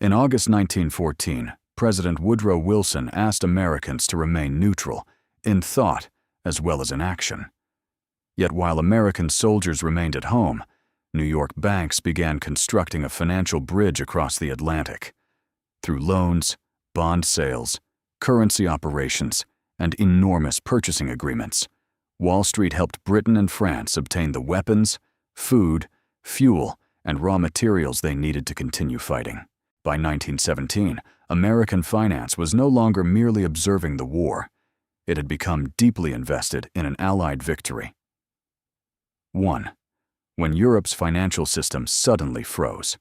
In August 1914, President Woodrow Wilson asked Americans to remain neutral, in thought as well as in action. Yet while American soldiers remained at home, New York banks began constructing a financial bridge across the Atlantic. Through loans, bond sales, currency operations, and enormous purchasing agreements, Wall Street helped Britain and France obtain the weapons, food, fuel, and raw materials they needed to continue fighting. By 1917, American finance was no longer merely observing the war. It had become deeply invested in an Allied victory. 1. When Europe's financial system suddenly froze.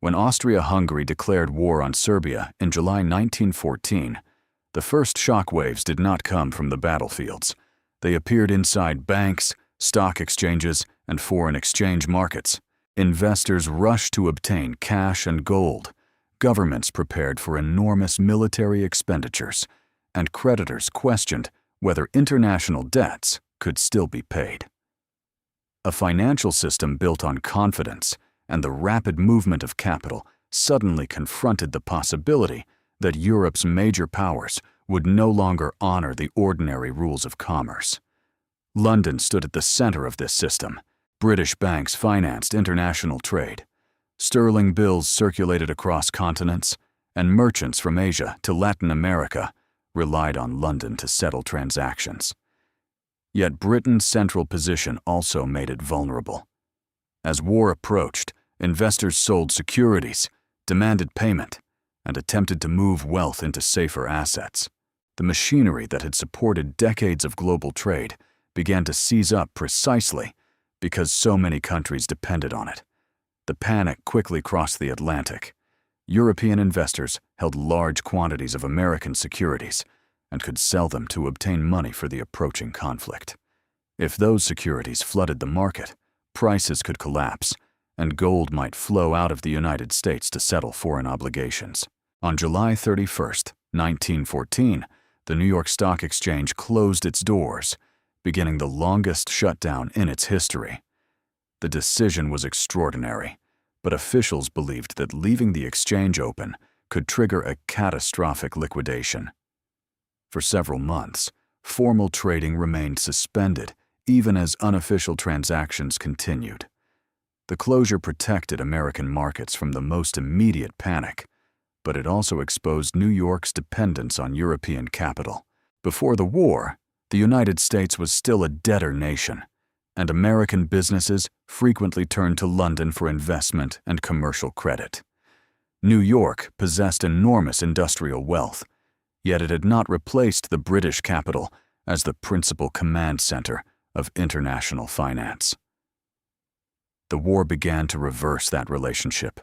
When Austria-Hungary declared war on Serbia in July 1914, the first shockwaves did not come from the battlefields. They appeared inside banks, stock exchanges, and foreign exchange markets. Investors rushed to obtain cash and gold. Governments prepared for enormous military expenditures, and creditors questioned whether international debts could still be paid. A financial system built on confidence and the rapid movement of capital suddenly confronted the possibility that Europe's major powers would no longer honor the ordinary rules of commerce. London stood at the center of this system. British banks financed international trade. Sterling bills circulated across continents, and merchants from Asia to Latin America relied on London to settle transactions. Yet Britain's central position also made it vulnerable. As war approached, investors sold securities, demanded payment, and attempted to move wealth into safer assets. The machinery that had supported decades of global trade began to seize up precisely because so many countries depended on it. The panic quickly crossed the Atlantic. European investors held large quantities of American securities and could sell them to obtain money for the approaching conflict. If those securities flooded the market, prices could collapse, and gold might flow out of the United States to settle foreign obligations. On July 31, 1914, the New York Stock Exchange closed its doors, beginning the longest shutdown in its history. The decision was extraordinary, but officials believed that leaving the exchange open could trigger a catastrophic liquidation. For several months, formal trading remained suspended, even as unofficial transactions continued. The closure protected American markets from the most immediate panic, but it also exposed New York's dependence on European capital. Before the war, the United States was still a debtor nation, and American businesses frequently turned to London for investment and commercial credit. New York possessed enormous industrial wealth, yet it had not replaced the British capital as the principal command center of international finance. The war began to reverse that relationship.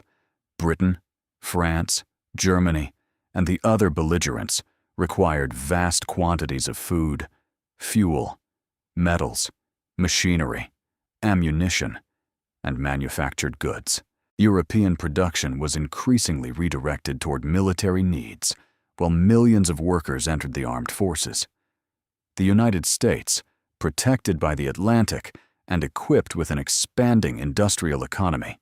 Britain, France, Germany, and the other belligerents required vast quantities of food, fuel, metals, machinery, ammunition, and manufactured goods. European production was increasingly redirected toward military needs, while millions of workers entered the armed forces. The United States, protected by the Atlantic and equipped with an expanding industrial economy,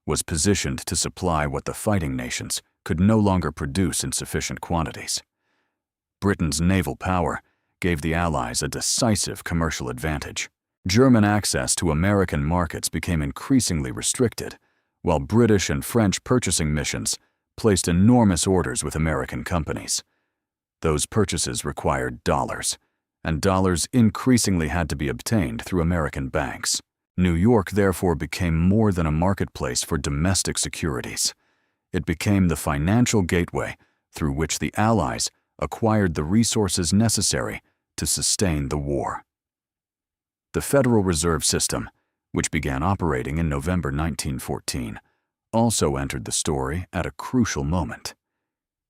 was positioned to supply what the fighting nations could no longer produce in sufficient quantities. Britain's naval power gave the Allies a decisive commercial advantage. German access to American markets became increasingly restricted, while British and French purchasing missions placed enormous orders with American companies. Those purchases required dollars, and dollars increasingly had to be obtained through American banks. New York therefore became more than a marketplace for domestic securities. It became the financial gateway through which the Allies acquired the resources necessary to sustain the war. The Federal Reserve System, which began operating in November 1914, also entered the story at a crucial moment.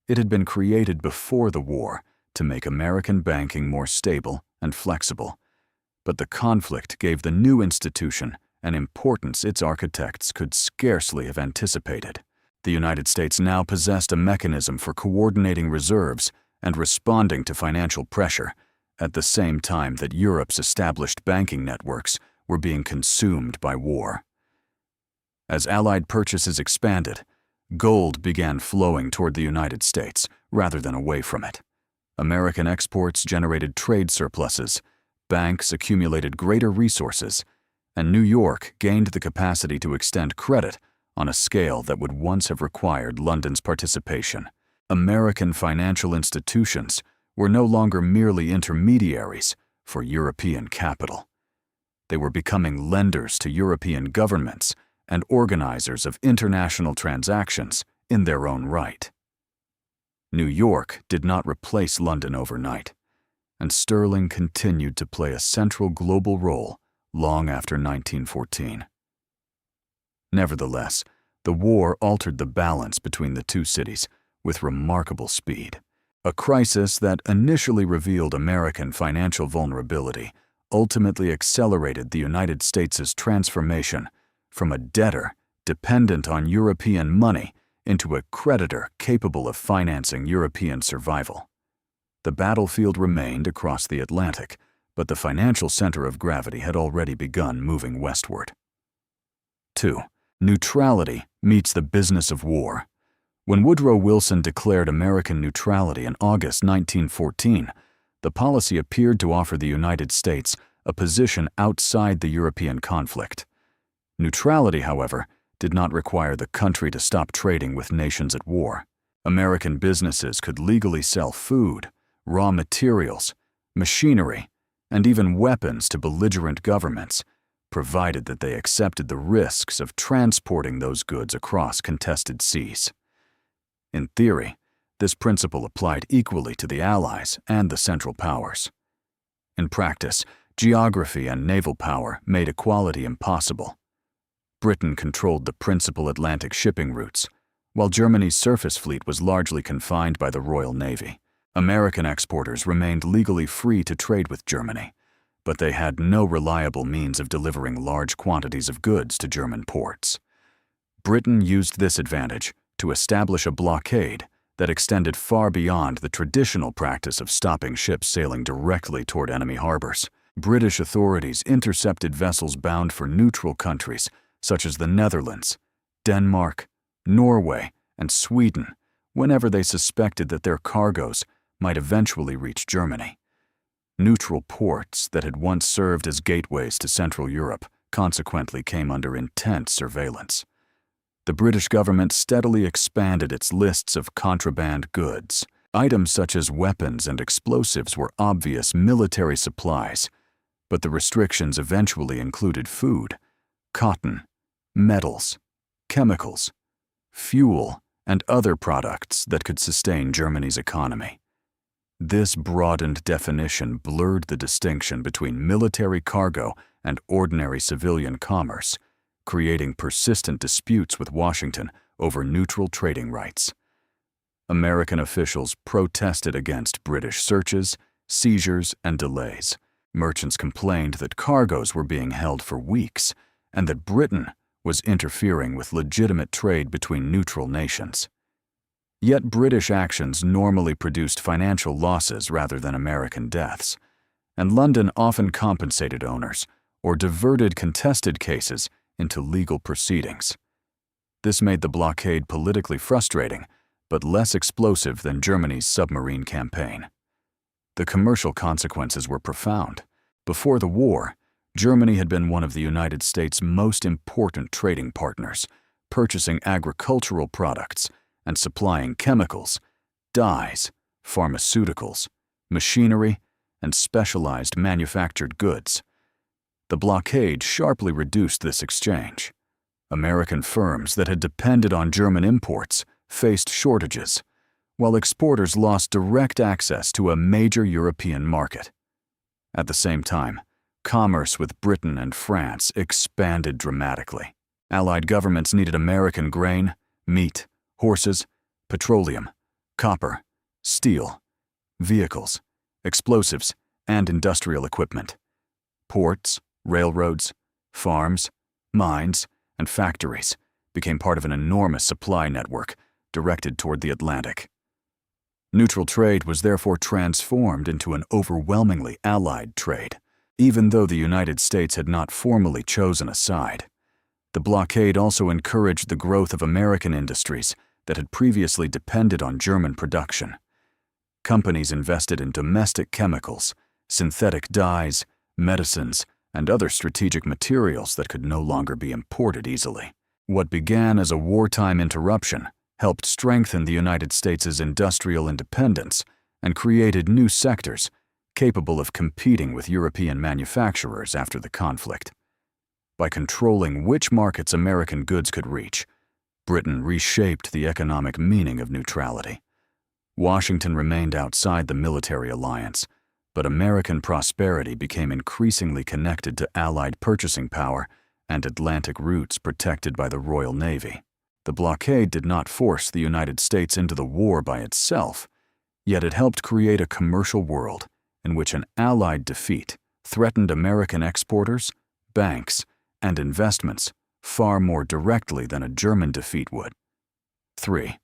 It had been created before the war to make American banking more stable and flexible, but the conflict gave the new institution an importance its architects could scarcely have anticipated. The United States now possessed a mechanism for coordinating reserves and responding to financial pressure, at the same time that Europe's established banking networks were being consumed by war. As Allied purchases expanded, Gold began flowing toward the United States rather than away from it. American exports generated trade surpluses, banks accumulated greater resources, and New York gained the capacity to extend credit on a scale that would once have required London's participation. American financial institutions were no longer merely intermediaries for European capital. They were becoming lenders to European governments and organizers of international transactions in their own right. New York did not replace London overnight, and sterling continued to play a central global role long after 1914. Nevertheless, the war altered the balance between the two cities with remarkable speed. A crisis that initially revealed American financial vulnerability ultimately accelerated the United States' transformation from a debtor dependent on European money into a creditor capable of financing European survival. The battlefield remained across the Atlantic, but the financial center of gravity had already begun moving westward. 2. Neutrality meets the business of war. When Woodrow Wilson declared American neutrality in August 1914, the policy appeared to offer the United States a position outside the European conflict. Neutrality, however, did not require the country to stop trading with nations at war. American businesses could legally sell food, raw materials, machinery, and even weapons to belligerent governments, provided that they accepted the risks of transporting those goods across contested seas. In theory, this principle applied equally to the Allies and the Central Powers. In practice, geography and naval power made equality impossible. Britain controlled the principal Atlantic shipping routes, while Germany's surface fleet was largely confined by the Royal Navy. American exporters remained legally free to trade with Germany, but they had no reliable means of delivering large quantities of goods to German ports. Britain used this advantage to establish a blockade that extended far beyond the traditional practice of stopping ships sailing directly toward enemy harbors. British authorities intercepted vessels bound for neutral countries such as the Netherlands, Denmark, Norway, and Sweden whenever they suspected that their cargoes might eventually reach Germany. Neutral ports that had once served as gateways to Central Europe consequently came under intense surveillance. The British government steadily expanded its lists of contraband goods. Items such as weapons and explosives were obvious military supplies, but the restrictions eventually included food, cotton, metals, chemicals, fuel, and other products that could sustain Germany's economy. This broadened definition blurred the distinction between military cargo and ordinary civilian commerce, creating persistent disputes with Washington over neutral trading rights. American officials protested against British searches, seizures, and delays. Merchants complained that cargoes were being held for weeks and that Britain was interfering with legitimate trade between neutral nations. Yet British actions normally produced financial losses rather than American deaths, and London often compensated owners or diverted contested cases into legal proceedings. This made the blockade politically frustrating, but less explosive than Germany's submarine campaign. The commercial consequences were profound. Before the war, Germany had been one of the United States' most important trading partners, purchasing agricultural products and supplying chemicals, dyes, pharmaceuticals, machinery, and specialized manufactured goods. The blockade sharply reduced this exchange. American firms that had depended on German imports faced shortages, while exporters lost direct access to a major European market. At the same time, commerce with Britain and France expanded dramatically. Allied governments needed American grain, meat, horses, petroleum, copper, steel, vehicles, explosives, and industrial equipment. Ports, railroads, farms, mines, and factories became part of an enormous supply network directed toward the Atlantic. Neutral trade was therefore transformed into an overwhelmingly Allied trade, even though the United States had not formally chosen a side. The blockade also encouraged the growth of American industries that had previously depended on German production. Companies invested in domestic chemicals, synthetic dyes, medicines, and other strategic materials that could no longer be imported easily. What began as a wartime interruption helped strengthen the United States' industrial independence and created new sectors capable of competing with European manufacturers after the conflict. By controlling which markets American goods could reach, Britain reshaped the economic meaning of neutrality. Washington remained outside the military alliance, but American prosperity became increasingly connected to Allied purchasing power and Atlantic routes protected by the Royal Navy. The blockade did not force the United States into the war by itself, yet it helped create a commercial world in which an Allied defeat threatened American exporters, banks, and investments far more directly than a German defeat would. 3.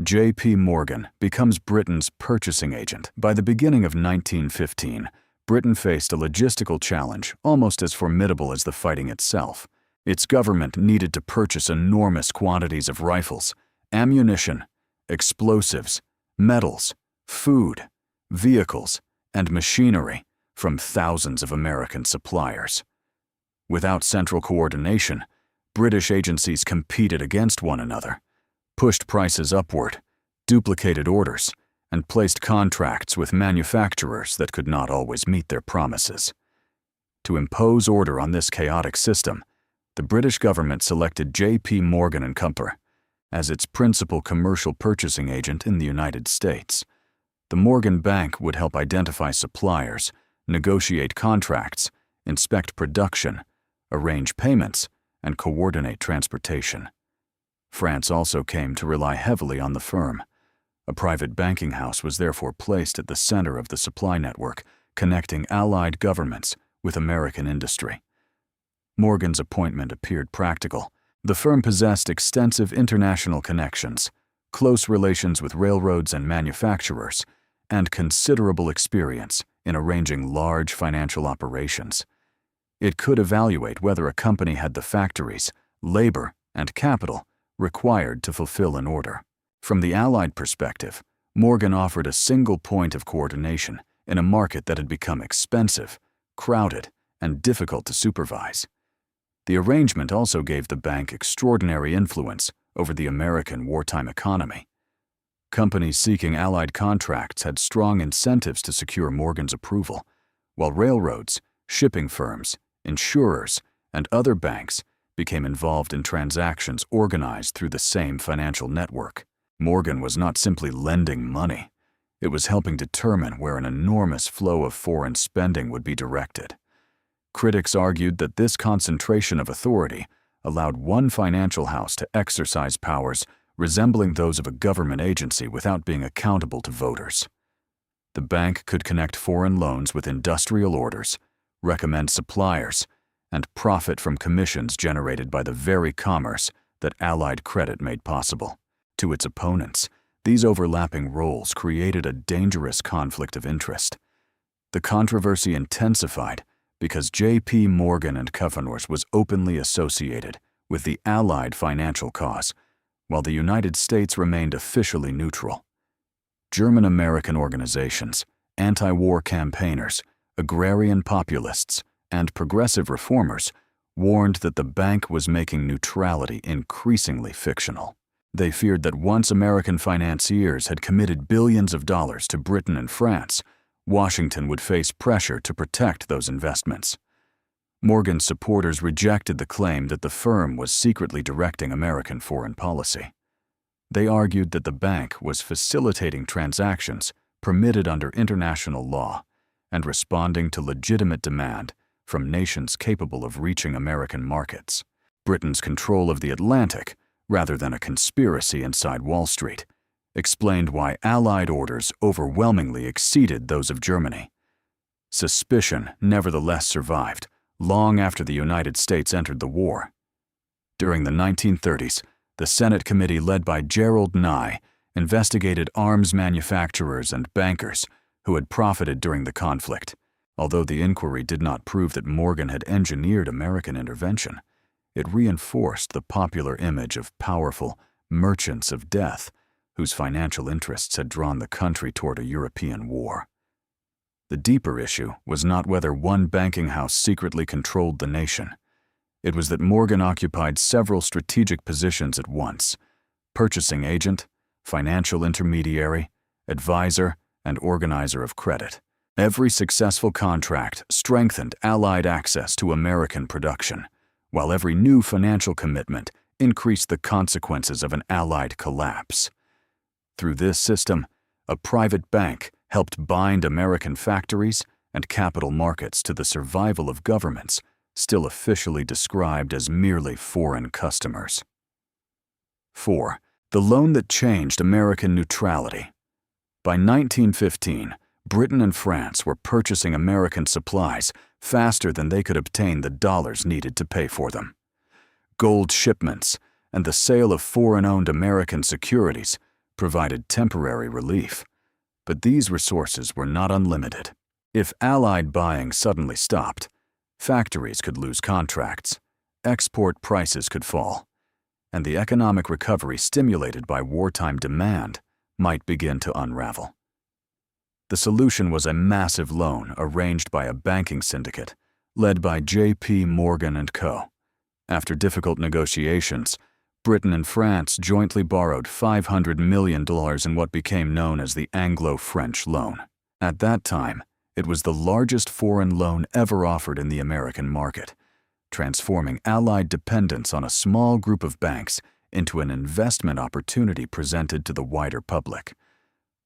J.P. Morgan becomes Britain's purchasing agent. By the beginning of 1915, Britain faced a logistical challenge almost as formidable as the fighting itself. Its government needed to purchase enormous quantities of rifles, ammunition, explosives, metals, food, vehicles, and machinery from thousands of American suppliers. Without central coordination, British agencies competed against one another, pushed prices upward, duplicated orders, and placed contracts with manufacturers that could not always meet their promises. To impose order on this chaotic system, the British government selected J.P. Morgan & Co. as its principal commercial purchasing agent in the United States. The Morgan Bank would help identify suppliers, negotiate contracts, inspect production, arrange payments, and coordinate transportation. France also came to rely heavily on the firm. A private banking house was therefore placed at the center of the supply network, connecting Allied governments with American industry. Morgan's appointment appeared practical. The firm possessed extensive international connections, close relations with railroads and manufacturers, and considerable experience in arranging large financial operations. It could evaluate whether a company had the factories, labor, and capital required to fulfill an order. From the Allied perspective, Morgan offered a single point of coordination in a market that had become expensive, crowded, and difficult to supervise. The arrangement also gave the bank extraordinary influence over the American wartime economy. Companies seeking Allied contracts had strong incentives to secure Morgan's approval, while railroads, shipping firms, insurers, and other banks became involved in transactions organized through the same financial network. Morgan was not simply lending money. It was helping determine where an enormous flow of foreign spending would be directed. Critics argued that this concentration of authority allowed one financial house to exercise powers resembling those of a government agency without being accountable to voters. The bank could connect foreign loans with industrial orders, recommend suppliers, and profit from commissions generated by the very commerce that Allied credit made possible. To its opponents, these overlapping roles created a dangerous conflict of interest. The controversy intensified because J.P. Morgan & Co. was openly associated with the Allied financial cause, while the United States remained officially neutral. German-American organizations, anti-war campaigners, agrarian populists, and progressive reformers warned that the bank was making neutrality increasingly fictional. They feared that once American financiers had committed billions of dollars to Britain and France, Washington would face pressure to protect those investments. Morgan's supporters rejected the claim that the firm was secretly directing American foreign policy. They argued that the bank was facilitating transactions permitted under international law and responding to legitimate demand from nations capable of reaching American markets. Britain's control of the Atlantic, rather than a conspiracy inside Wall Street, explained why Allied orders overwhelmingly exceeded those of Germany. Suspicion nevertheless survived long after the United States entered the war. During the 1930s, the Senate committee led by Gerald Nye investigated arms manufacturers and bankers who had profited during the conflict. Although the inquiry did not prove that Morgan had engineered American intervention, It reinforced the popular image of powerful merchants of death whose financial interests had drawn the country toward a European war. The deeper issue was not whether one banking house secretly controlled the nation. It was that Morgan occupied several strategic positions at once: purchasing agent, financial intermediary, advisor, and organizer of credit. Every successful contract strengthened Allied access to American production, while every new financial commitment increased the consequences of an Allied collapse. Through this system, a private bank helped bind American factories and capital markets to the survival of governments still officially described as merely foreign customers. 4. The loan that changed American neutrality. By 1915, Britain and France were purchasing American supplies faster than they could obtain the dollars needed to pay for them. Gold shipments and the sale of foreign-owned American securities provided temporary relief, but these resources were not unlimited. If Allied buying suddenly stopped, factories could lose contracts, export prices could fall, and the economic recovery stimulated by wartime demand might begin to unravel. The solution was a massive loan arranged by a banking syndicate led by J.P. Morgan & Co. After difficult negotiations, Britain and France jointly borrowed $500 million in what became known as the Anglo-French loan. At that time, it was the largest foreign loan ever offered in the American market, transforming Allied dependence on a small group of banks into an investment opportunity presented to the wider public.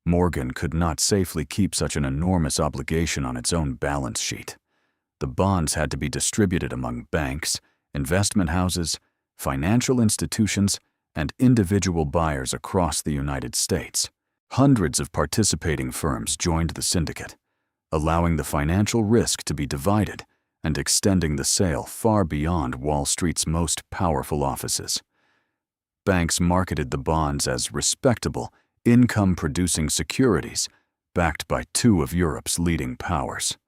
Morgan could not safely keep such an enormous obligation on its own balance sheet. The bonds had to be distributed among banks, investment houses, financial institutions, and individual buyers across the United States. Hundreds of participating firms joined the syndicate, allowing the financial risk to be divided and extending the sale far beyond Wall Street's most powerful offices. Banks marketed the bonds as respectable, income-producing securities backed by two of Europe's leading powers.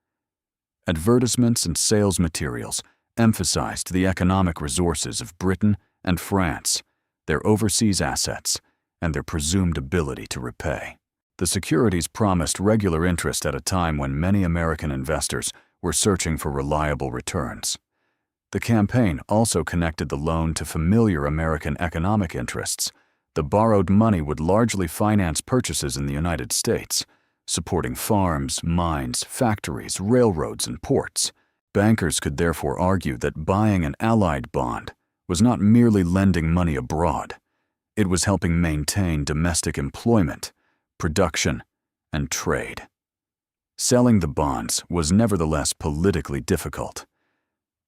Advertisements and sales materials emphasized the economic resources of Britain and France, their overseas assets, and their presumed ability to repay. The securities promised regular interest at a time when many American investors were searching for reliable returns. The campaign also connected the loan to familiar American economic interests. The borrowed money would largely finance purchases in the United States, supporting farms, mines, factories, railroads, and ports. Bankers could therefore argue that buying an Allied bond was not merely lending money abroad. It was helping maintain domestic employment, production, and trade. Selling the bonds was nevertheless politically difficult.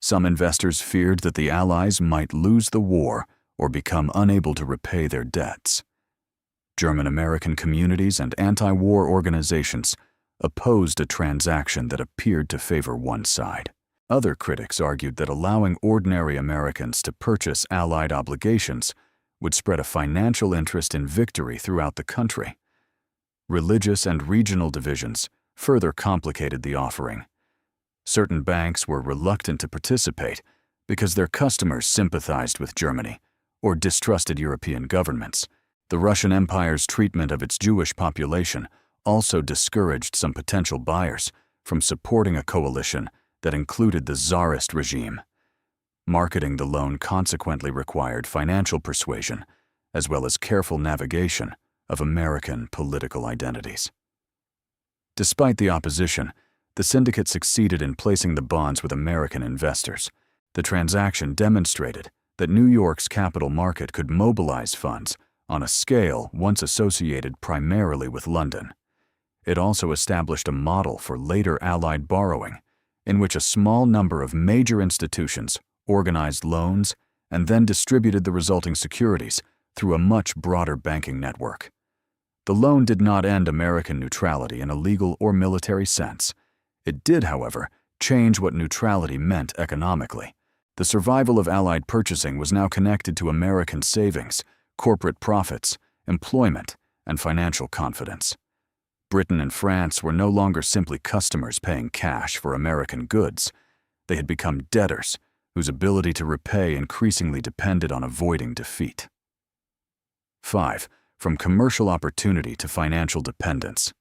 Some investors feared that the Allies might lose the war or become unable to repay their debts. German-American communities and anti-war organizations opposed a transaction that appeared to favor one side. Other critics argued that allowing ordinary Americans to purchase Allied obligations would spread a financial interest in victory throughout the country. Religious and regional divisions further complicated the offering. Certain banks were reluctant to participate because their customers sympathized with Germany or distrusted European governments. The Russian Empire's treatment of its Jewish population also discouraged some potential buyers from supporting a coalition that included the Tsarist regime. Marketing the loan consequently required financial persuasion, as well as careful navigation of American political identities. Despite the opposition, the syndicate succeeded in placing the bonds with American investors. The transaction demonstrated that New York's capital market could mobilize funds on a scale once associated primarily with London. It also established a model for later Allied borrowing, in which a small number of major institutions organized loans and then distributed the resulting securities through a much broader banking network. The loan did not end American neutrality in a legal or military sense. It did, however, change what neutrality meant economically. The survival of Allied purchasing was now connected to American savings, corporate profits, employment, and financial confidence. Britain and France were no longer simply customers paying cash for American goods. They had become debtors, whose ability to repay increasingly depended on avoiding defeat. 5. From commercial opportunity to financial dependence.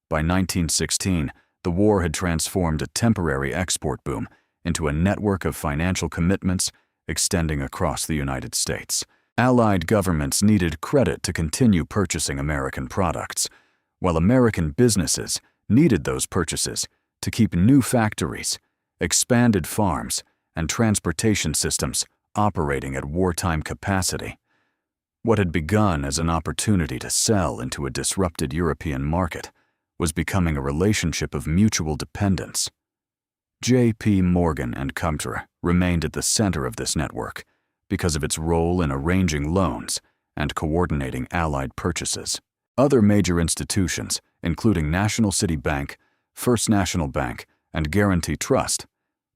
By 1916, the war had transformed a temporary export boom into a network of financial commitments extending across the United States. Allied governments needed credit to continue purchasing American products, while American businesses needed those purchases to keep new factories, expanded farms, and transportation systems operating at wartime capacity. What had begun as an opportunity to sell into a disrupted European market was becoming a relationship of mutual dependence. J.P. Morgan and Company remained at the center of this network because of its role in arranging loans and coordinating Allied purchases. Other major institutions, including National City Bank, First National Bank, and Guarantee Trust,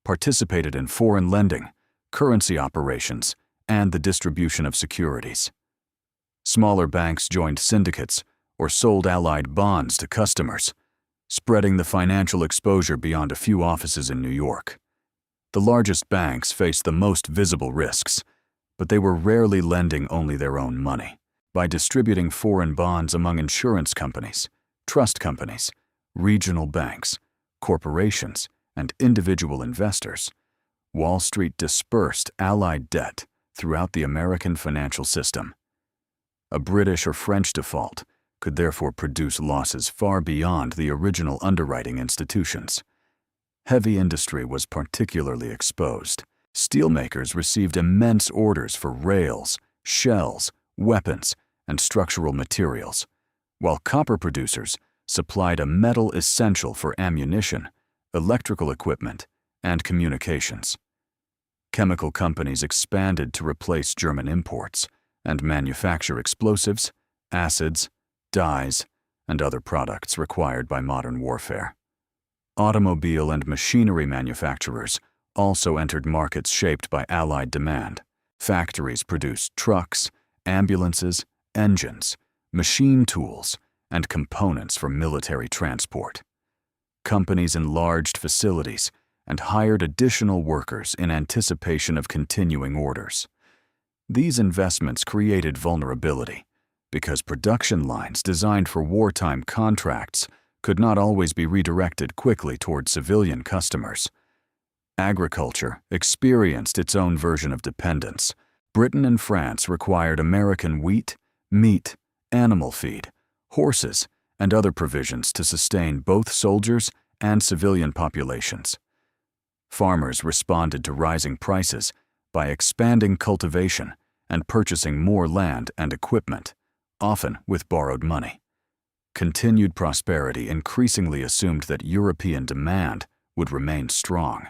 participated in foreign lending, currency operations, and the distribution of securities. Smaller banks joined syndicates or sold Allied bonds to customers, spreading the financial exposure beyond a few offices in New York. The largest banks faced the most visible risks, but they were rarely lending only their own money. By distributing foreign bonds among insurance companies, trust companies, regional banks, corporations, and individual investors, Wall Street dispersed Allied debt throughout the American financial system. A British or French default could therefore produce losses far beyond the original underwriting institutions. Heavy industry was particularly exposed. Steelmakers received immense orders for rails, shells, weapons, and structural materials, while copper producers supplied a metal essential for ammunition, electrical equipment, and communications. Chemical companies expanded to replace German imports and manufacture explosives, acids, dyes, and other products required by modern warfare. Automobile and machinery manufacturers also entered markets shaped by Allied demand. Factories produced trucks, ambulances, engines, machine tools, and components for military transport. Companies enlarged facilities and hired additional workers in anticipation of continuing orders. These investments created vulnerability because production lines designed for wartime contracts could not always be redirected quickly toward civilian customers. Agriculture experienced its own version of dependence. Britain and France required American wheat, meat, animal feed, horses, and other provisions to sustain both soldiers and civilian populations. Farmers responded to rising prices by expanding cultivation and purchasing more land and equipment, often with borrowed money. Continued prosperity increasingly assumed that European demand would remain strong.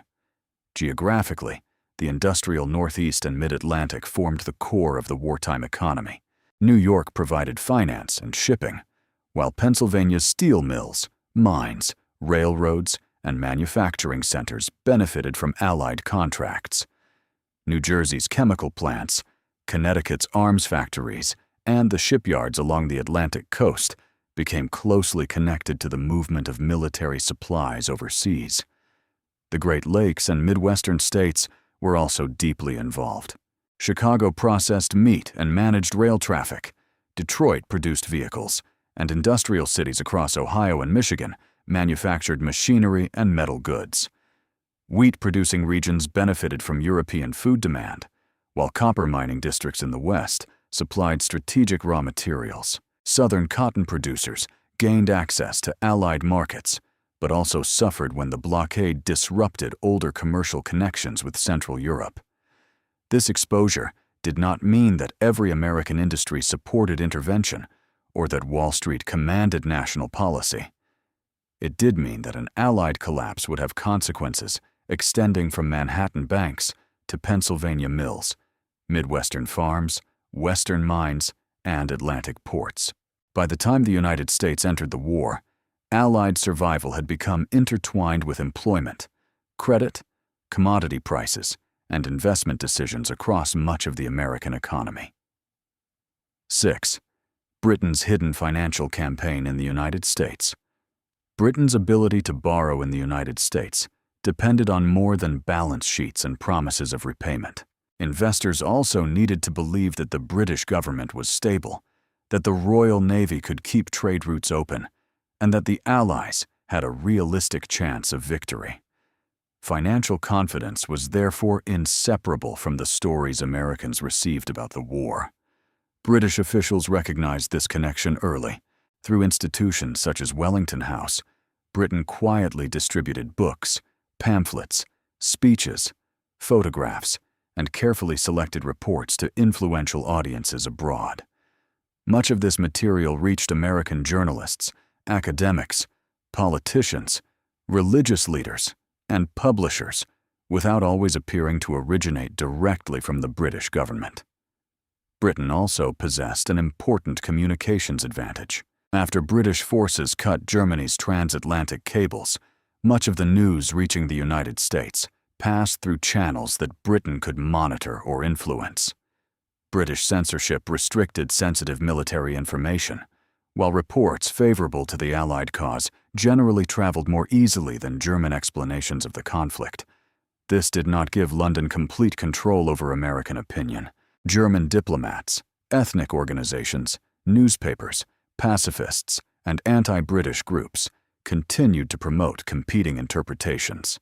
Geographically, the industrial Northeast and Mid-Atlantic formed the core of the wartime economy. New York provided finance and shipping, while Pennsylvania's steel mills, mines, railroads, and manufacturing centers benefited from Allied contracts. New Jersey's chemical plants, Connecticut's arms factories, and the shipyards along the Atlantic coast became closely connected to the movement of military supplies overseas. The Great Lakes and Midwestern states were also deeply involved. Chicago processed meat and managed rail traffic. Detroit produced vehicles, and industrial cities across Ohio and Michigan manufactured machinery and metal goods. Wheat-producing regions benefited from European food demand, while copper mining districts in the West supplied strategic raw materials. Southern cotton producers gained access to Allied markets, but also suffered when the blockade disrupted older commercial connections with Central Europe. This exposure did not mean that every American industry supported intervention or that Wall Street commanded national policy. It did mean that an Allied collapse would have consequences extending from Manhattan banks to Pennsylvania mills, Midwestern farms, Western mines, and Atlantic ports. By the time the United States entered the war, Allied survival had become intertwined with employment, credit, commodity prices, and investment decisions across much of the American economy. 6. Britain's hidden financial campaign in the United States. Britain's ability to borrow in the United States depended on more than balance sheets and promises of repayment. Investors also needed to believe that the British government was stable, that the Royal Navy could keep trade routes open, and that the Allies had a realistic chance of victory. Financial confidence was therefore inseparable from the stories Americans received about the war. British officials recognized this connection early. Through institutions such as Wellington House, Britain quietly distributed books, pamphlets, speeches, photographs, and carefully selected reports to influential audiences abroad. Much of this material reached American journalists, academics, politicians, religious leaders, and publishers without always appearing to originate directly from the British government. Britain also possessed an important communications advantage. After British forces cut Germany's transatlantic cables, much of the news reaching the United States passed through channels that Britain could monitor or influence. British censorship restricted sensitive military information, while reports favorable to the Allied cause generally traveled more easily than German explanations of the conflict. This did not give London complete control over American opinion. German diplomats, ethnic organizations, newspapers, pacifists, and anti-British groups continued to promote competing interpretations.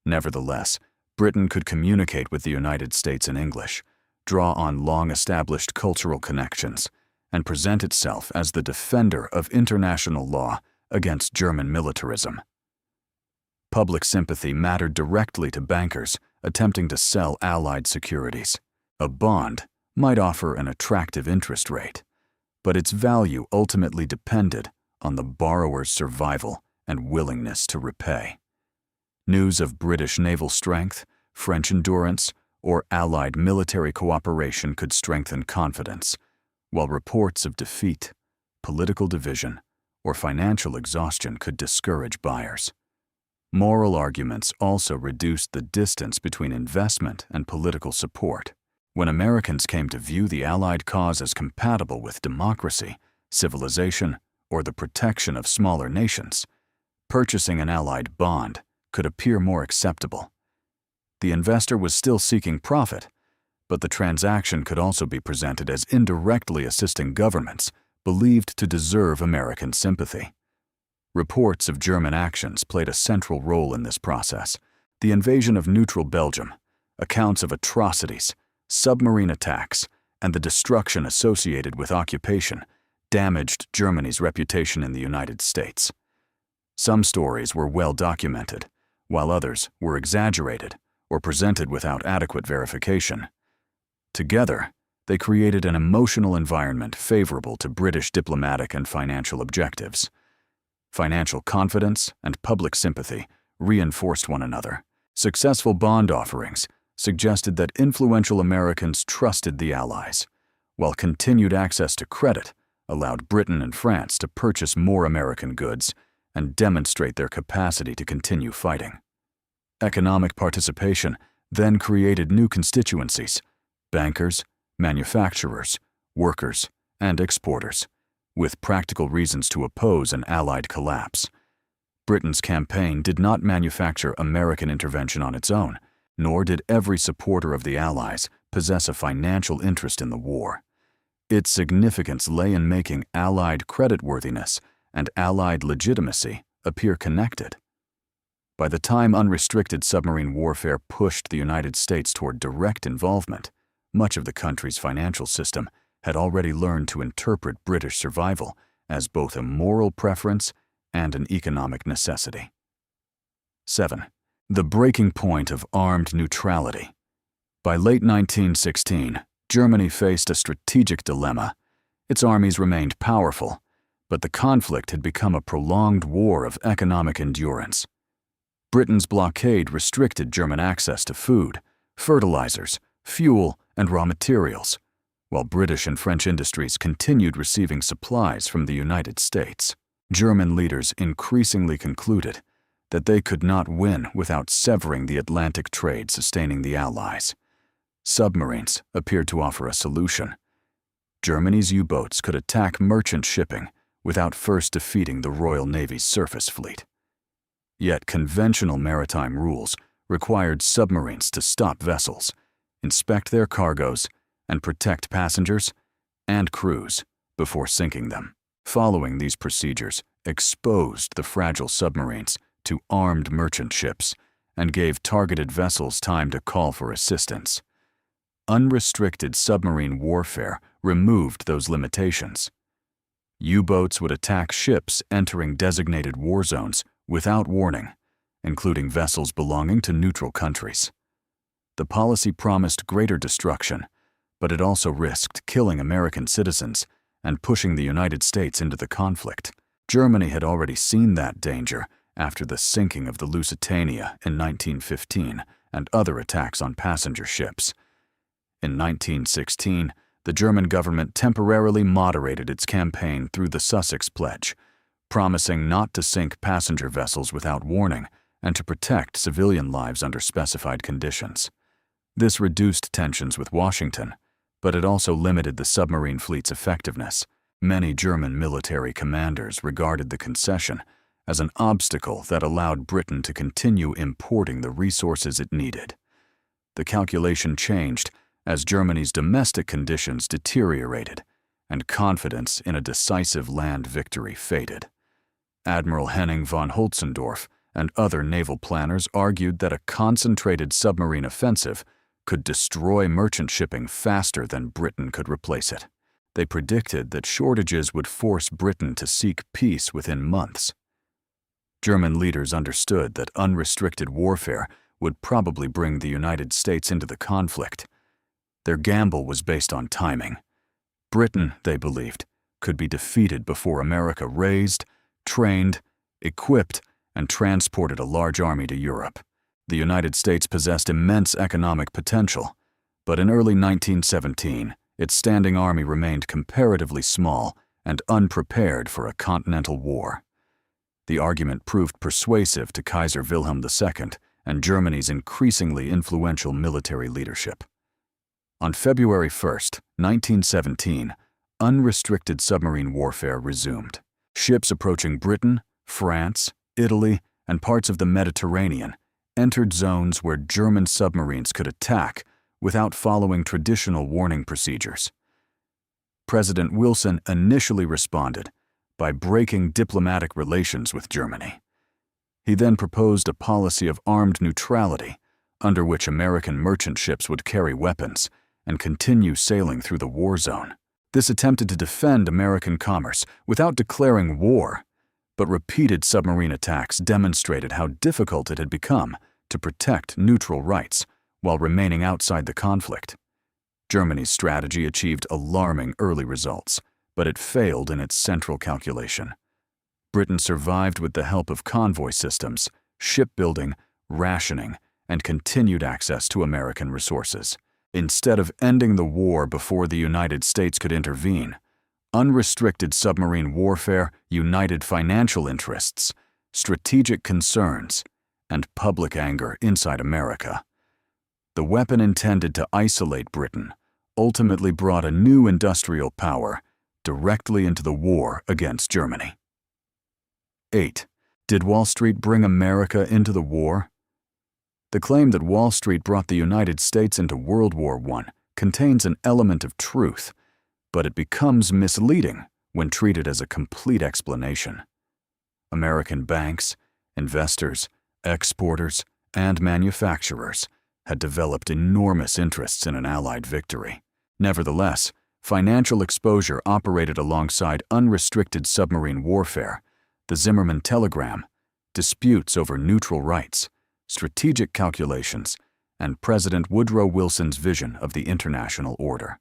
Nevertheless, Britain could communicate with the United States in English, draw on long-established cultural connections, and present itself as the defender of international law against German militarism. Public sympathy mattered directly to bankers attempting to sell Allied securities. A bond might offer an attractive interest rate, but its value ultimately depended on the borrower's survival and willingness to repay. News of British naval strength, French endurance, or Allied military cooperation could strengthen confidence, while reports of defeat, political division, or financial exhaustion could discourage buyers. Moral arguments also reduced the distance between investment and political support. When Americans came to view the Allied cause as compatible with democracy, civilization, or the protection of smaller nations, purchasing an Allied bond could appear more acceptable. The investor was still seeking profit, but the transaction could also be presented as indirectly assisting governments believed to deserve American sympathy. Reports of German actions played a central role in this process. The invasion of neutral Belgium, accounts of atrocities, submarine attacks, and the destruction associated with occupation damaged Germany's reputation in the United States. Some stories were well documented, while others were exaggerated or presented without adequate verification. Together, they created an emotional environment favorable to British diplomatic and financial objectives. Financial confidence and public sympathy reinforced one another. Successful bond offerings suggested that influential Americans trusted the Allies, while continued access to credit allowed Britain and France to purchase more American goods and demonstrate their capacity to continue fighting. Economic participation then created new constituencies: bankers, manufacturers, workers, and exporters, with practical reasons to oppose an Allied collapse. Britain's campaign did not manufacture American intervention on its own, nor did every supporter of the Allies possess a financial interest in the war. Its significance lay in making Allied creditworthiness and Allied legitimacy appear connected. By the time unrestricted submarine warfare pushed the United States toward direct involvement, much of the country's financial system had already learned to interpret British survival as both a moral preference and an economic necessity. 7. The breaking point of armed neutrality. By late 1916, Germany faced a strategic dilemma. Its armies remained powerful, but the conflict had become a prolonged war of economic endurance. Britain's blockade restricted German access to food, fertilizers, fuel, and raw materials, while British and French industries continued receiving supplies from the United States. German leaders increasingly concluded that they could not win without severing the Atlantic trade sustaining the Allies. Submarines appeared to offer a solution. Germany's U-boats could attack merchant shipping without first defeating the Royal Navy's surface fleet. Yet conventional maritime rules required submarines to stop vessels, inspect their cargoes, and protect passengers and crews before sinking them. Following these procedures exposed the fragile submarines to armed merchant ships and gave targeted vessels time to call for assistance. Unrestricted submarine warfare removed those limitations. U-boats would attack ships entering designated war zones without warning, including vessels belonging to neutral countries. The policy promised greater destruction, but it also risked killing American citizens and pushing the United States into the conflict. Germany had already seen that danger after the sinking of the Lusitania in 1915 and other attacks on passenger ships. In 1916, the German government temporarily moderated its campaign through the Sussex Pledge, promising not to sink passenger vessels without warning and to protect civilian lives under specified conditions. This reduced tensions with Washington, but it also limited the submarine fleet's effectiveness. Many German military commanders regarded the concession as an obstacle that allowed Britain to continue importing the resources it needed. The calculation changed as Germany's domestic conditions deteriorated and confidence in a decisive land victory faded. Admiral Henning von Holtzendorf and other naval planners argued that a concentrated submarine offensive could destroy merchant shipping faster than Britain could replace it. They predicted that shortages would force Britain to seek peace within months. German leaders understood that unrestricted warfare would probably bring the United States into the conflict. Their gamble was based on timing. Britain, they believed, could be defeated before America raised, trained, equipped, and transported a large army to Europe. The United States possessed immense economic potential, but in early 1917, its standing army remained comparatively small and unprepared for a continental war. The argument proved persuasive to Kaiser Wilhelm II and Germany's increasingly influential military leadership. On February 1, 1917, unrestricted submarine warfare resumed. Ships approaching Britain, France, Italy, and parts of the Mediterranean entered zones where German submarines could attack without following traditional warning procedures. President Wilson initially responded by breaking diplomatic relations with Germany. He then proposed a policy of armed neutrality, under which American merchant ships would carry weapons and continue sailing through the war zone. This attempted to defend American commerce without declaring war, but repeated submarine attacks demonstrated how difficult it had become to protect neutral rights while remaining outside the conflict. Germany's strategy achieved alarming early results, but it failed in its central calculation. Britain survived with the help of convoy systems, shipbuilding, rationing, and continued access to American resources. Instead of ending the war before the United States could intervene, unrestricted submarine warfare united financial interests, strategic concerns, and public anger inside America. The weapon intended to isolate Britain ultimately brought a new industrial power directly into the war against Germany. 8. Did Wall Street bring America into the war? The claim that Wall Street brought the United States into World War I contains an element of truth, but it becomes misleading when treated as a complete explanation. American banks, investors, exporters, and manufacturers had developed enormous interests in an Allied victory. Nevertheless, financial exposure operated alongside unrestricted submarine warfare, the Zimmermann telegram, disputes over neutral rights, strategic calculations, and President Woodrow Wilson's vision of the international order.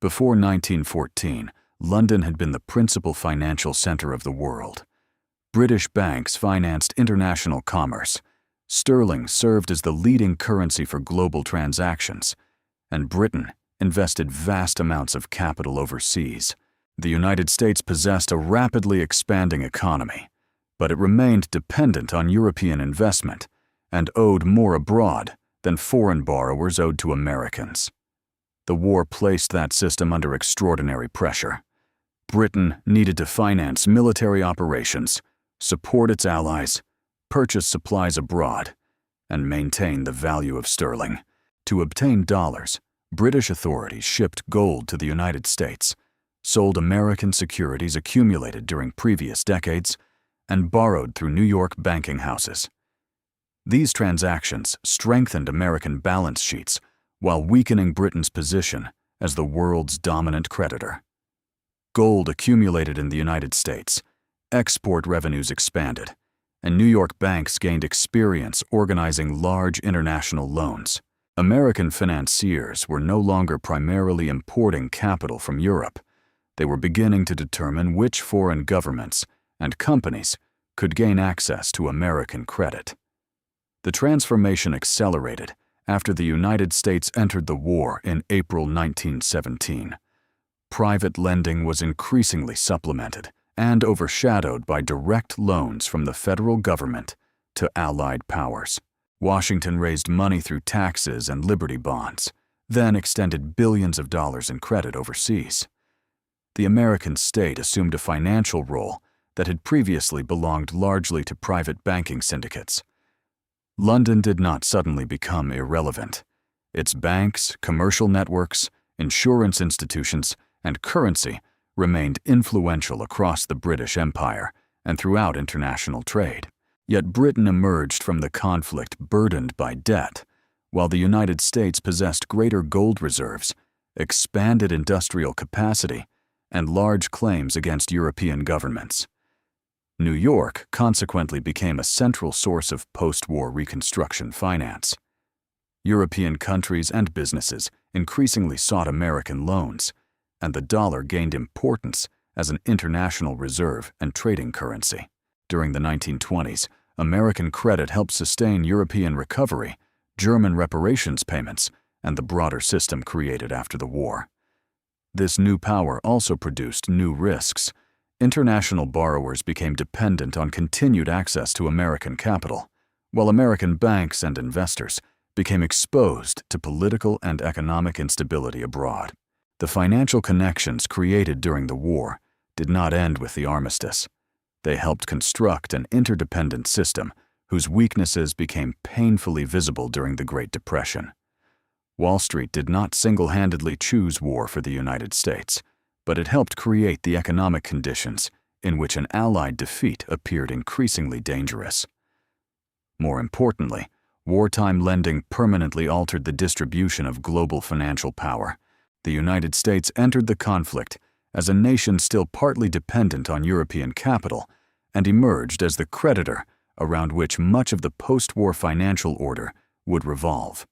Before 1914, London had been the principal financial center of the world. British banks financed international commerce, sterling served as the leading currency for global transactions, and Britain invested vast amounts of capital overseas. The United States possessed a rapidly expanding economy, but it remained dependent on European investment and owed more abroad than foreign borrowers owed to Americans. The war placed that system under extraordinary pressure. Britain needed to finance military operations, support its allies, purchase supplies abroad, and maintain the value of sterling. To obtain dollars, British authorities shipped gold to the United States, sold American securities accumulated during previous decades, and borrowed through New York banking houses. These transactions strengthened American balance sheets while weakening Britain's position as the world's dominant creditor. Gold accumulated in the United States, export revenues expanded, and New York banks gained experience organizing large international loans. American financiers were no longer primarily importing capital from Europe. They were beginning to determine which foreign governments and companies could gain access to American credit. The transformation accelerated after the United States entered the war in April 1917. Private lending was increasingly supplemented and overshadowed by direct loans from the federal government to Allied powers. Washington raised money through taxes and Liberty bonds, then extended billions of dollars in credit overseas. The American state assumed a financial role that had previously belonged largely to private banking syndicates. London did not suddenly become irrelevant. Its banks, commercial networks, insurance institutions, and currency remained influential across the British Empire and throughout international trade. Yet Britain emerged from the conflict burdened by debt, while the United States possessed greater gold reserves, expanded industrial capacity, and large claims against European governments. New York consequently became a central source of post-war Reconstruction finance. European countries and businesses increasingly sought American loans, and the dollar gained importance as an international reserve and trading currency. During the 1920s, American credit helped sustain European recovery, German reparations payments, and the broader system created after the war. This new power also produced new risks. International borrowers became dependent on continued access to American capital, while American banks and investors became exposed to political and economic instability abroad. The financial connections created during the war did not end with the armistice. They helped construct an interdependent system whose weaknesses became painfully visible during the Great Depression. Wall Street did not single-handedly choose war for the United States, but it helped create the economic conditions in which an Allied defeat appeared increasingly dangerous. More importantly, wartime lending permanently altered the distribution of global financial power. The United States entered the conflict as a nation still partly dependent on European capital and emerged as the creditor around which much of the post-war financial order would revolve.